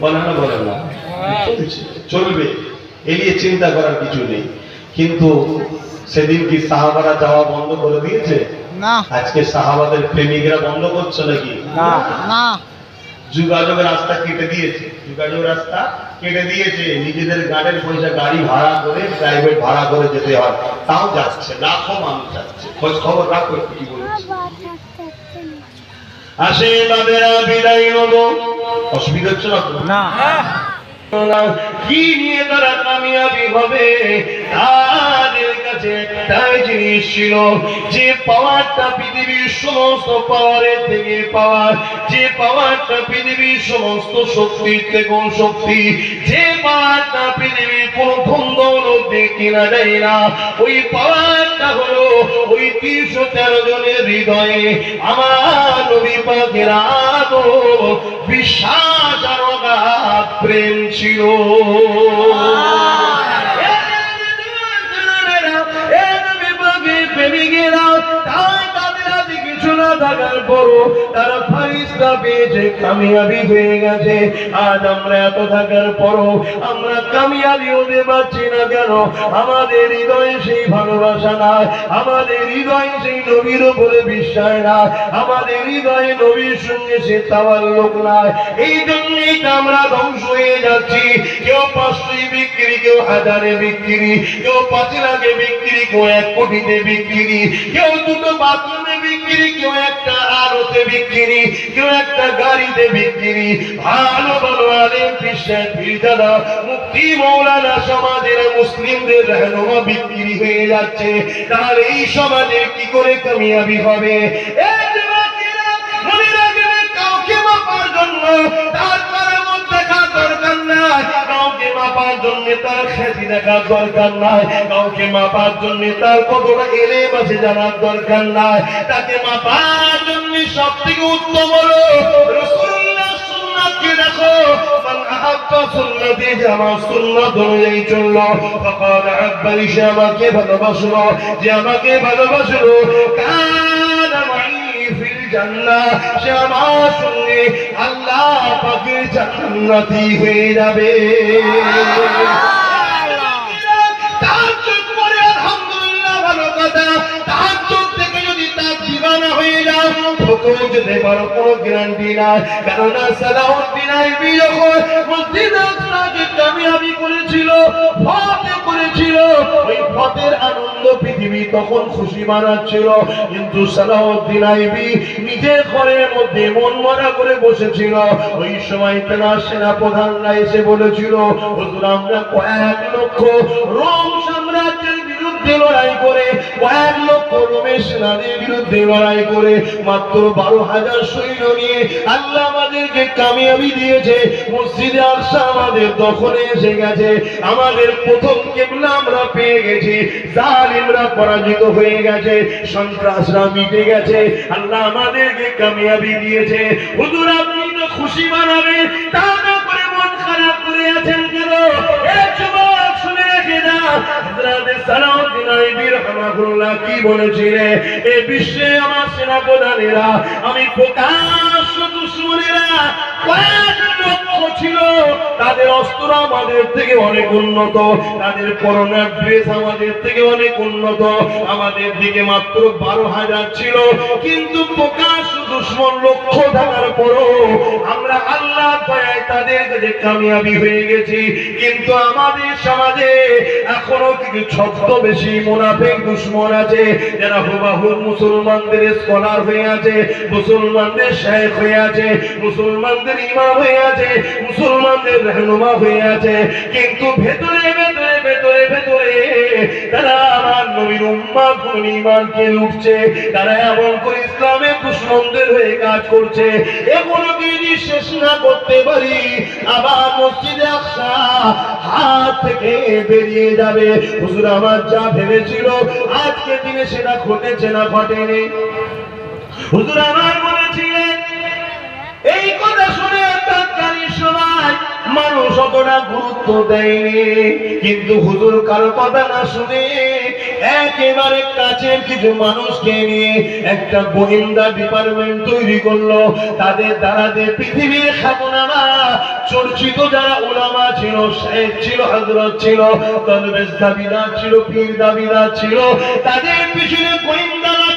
বলেন না বলেন না, চলবে, এ নিয়ে চিন্তা করার কিছু নেই। কিন্তু সেদিন কি সাহাবারা যাওয়া বন্ধ করে দিয়েছে? না। আজকে সাহাবাদের প্রেমিকরা বন্ধ করছে নাকি? না না। যোগাযোগের রাস্তা কেটে দিয়েছে, যোগাযোগের রাস্তা কেটে দিয়েছে। নিজেদের গাড়ির পয়সা গাড়ি ভাড়া করে, প্রাইভেট ভাড়া করে যেতে হয়, তাও যাচ্ছে, লাখো মানুষ যাচ্ছে। খোঁজ খবর রাখো কি বলছে। আসে বাবেরা বিদায় নেব, অসুবিধা হচ্ছে না? কি নিয়ে তারা কামিয়াবি হবে? তাদের কাছে একটাই জিনিস ছিল, যে পাওয়ারটা পৃথিবীর সমস্ত পাওয়ারের থেকে পাওয়ার, যে পাওয়ারটা পৃথিবীর সমস্ত শক্তির থেকে শক্তি, যে পাওয়ারটা পৃথিবীর কোন ধন দৌলত দিয়ে কেনা যায় না, ওই পাওয়ারটা হলো ওই 313 জনের হৃদয়ে আমার নবী পাকের আদর, বিশ্বাস আর অগাধ প্রেম ছিল। তারা ফারিস্তা পেয়েছে, কামিয়াবি হয়ে গেছে। আজ আমরা এত থাকার পরও আমরা কামিয়াবি হতে পারছি না কেন? আমাদের হৃদয়ে সেই ভালোবাসা নাই, আমাদের হৃদয়ে সেই নবীর উপরে বিশ্বাস নাই, আমাদের হৃদয়ে নবীর সঙ্গে সে তাওয়াল্লুক নাই। এই জন্যই আমরা ধ্বংস হয়ে যাচ্ছি। কেউ 500 বিক্রি, কেউ 1000 বিক্রি, কেউ 5 লাখে বিক্রি, কেউ 1 কোটিতে বিক্রি, কেউ 2টো বাথরুমে বিক্রি, কেউ একটা আড়তে বিক্রি, কেউ একটা গাড়িতে বিক্রি। ভালো ভালো আলেম, পীর, পীরজাদা, মুফতি, মৌলানা সমাজের মুসলিমদের রহনুমা বিক্রি হয়ে যাচ্ছে। তাহলে এই সমাজের কি করে কামিয়াবি হবে? মনে রাখবেন, কাউকে মাপার জন্য তার কারামত দেখার দরকার নাই, কাউকে মাপার জন্য তার খ্যাতি দেখার দরকার নাই, কাউকে মাপার জন্য তার কতটা এলেম আছে জানার দরকার নাই। তাকে মাপার জন্য সবথেকে উত্তম হলো রাসূলুল্লাহ সুন্নাতকে দেখো। মান আহাব্বা সুন্নতি, যে আমার সুন্নাত অনুযায়ী চললো, ফাকাদ আহাব্বানি, সে আমাকে ভালোবাসলো, যে আমাকে ভালোবাসলো, কানা মাই ফিল জান্নাহ, সে আমার সঙ্গে আল্লাহ পাকের জান্নাতি হয়ে যাবে। যেতে পারো কোনো গ্যারান্টি নাই, কেননা সালাউদ্দিন আইবি যখন মসজিদ আকসাকে কামিয়াবি করেছিল, ফতে করেছিল, ওই ফতের আনন্দ পৃথিবী তখন খুশি মানাচ্ছিল। কিন্তু সালাউদ্দিন আইবি নিজের ঘরের মধ্যে মন মরা করে বসেছিল। ওই সময় তার সেনাপ্রধানরা এসে বলেছিল, হুজুর আমরা কয়েক লক্ষ রোম সাম্রাজ্যের বিরুদ্ধে লড়াই করে, কয়েক লক্ষ রোমের সেনাদের বিরুদ্ধে লড়াই করে মাত্র 12,000 সৈন্য নিয়ে আল্লাহ আমাদেরকে কামিয়াবি দিয়েছে। মসজিদে আকসা আমাদের দখলে এসে গেছে, আমাদের প্রথম কিবলা আমরা পেয়ে গেছি, জালিমরা পরাজিত হয়ে গেছে, সন্ত্রাসরা মিটে গেছে, আল্লাহ আমাদেরকে কামিয়াবি দিয়েছে। হুজুর আপনি তো খুশি মানাবেন, তা না করে মন খারাপ করে আছেন কেন? এই যুবক শুনে রেখে না, হযরত সালাউদ্দিন আইবি রাহমাতুল্লাহ কি বলেছিলেন, এই বিশ্বে আমার সেনাপ্রধানেরা, আমি প্রকাশ্য দুশমনেরা কয়েক লক্ষ ছিল, তাদের অস্ত্র আমাদের থেকে অনেক উন্নত, তাদের পরনের ড্রেস আমাদের থেকে অনেক উন্নত, আমাদের দিকে মাত্র 12,000 ছিল। কিন্তু প্রকাশ্য দুশমন লক্ষ থাকার পরও আমরা আল্লাহর দয়ায় তাদের কাছে কামিয়াবি হয়ে গেছি। কিন্তু আমাদের সমাজে এখনো কিছু ছদ্মবেশী মুনাফিক দুশমন আছে, যারা হুবহু মুসলমানদের স্কলার হয়ে আছে, মুসলমানদের শেখ হয়ে আছে, মুসলমানদের ইমাম হয়ে আছে, মুসলমানদের রহনুমা হয়ে আছে, কিন্তু ভেতরে ভেতরে ভেতরে ভেতরে তারা আমার নবীর উম্মাহ ঈমানকে লুটছে, তারা এমন করে ইসলামের দুশমনদের হয়ে কাজ করছে। এগুলো যদি শেষ না করতে পারি, আবার মসজিদে আকসা হাত থেকে বেরিয়ে যাবে। হুজুর আমার যা ভেবেছিল আজকে দিনে সেটা ঘটেছে না ঘটেনি? হুজুর আমার বলেছিলেন, এই কথা শুনে তৎকালীন সময় মানুষ অতটা গুরুত্ব দেয়নি, কিন্তু হুজুর কারো কথা না শুনে একেবারে কাছের কিছু মানুষকে নিয়ে একটা গোয়েন্দা ডিপার্টমেন্ট তৈরি করলো। তাদের দ্বারা যে পৃথিবীর খাতনামা চর্চিত যারা উলামা ছিল, শেখ ছিল, হযরত ছিল, দরবেশ দাবিদার ছিল, পীর দাবিদার ছিল, তাদের পিছনে গোয়েন্দারা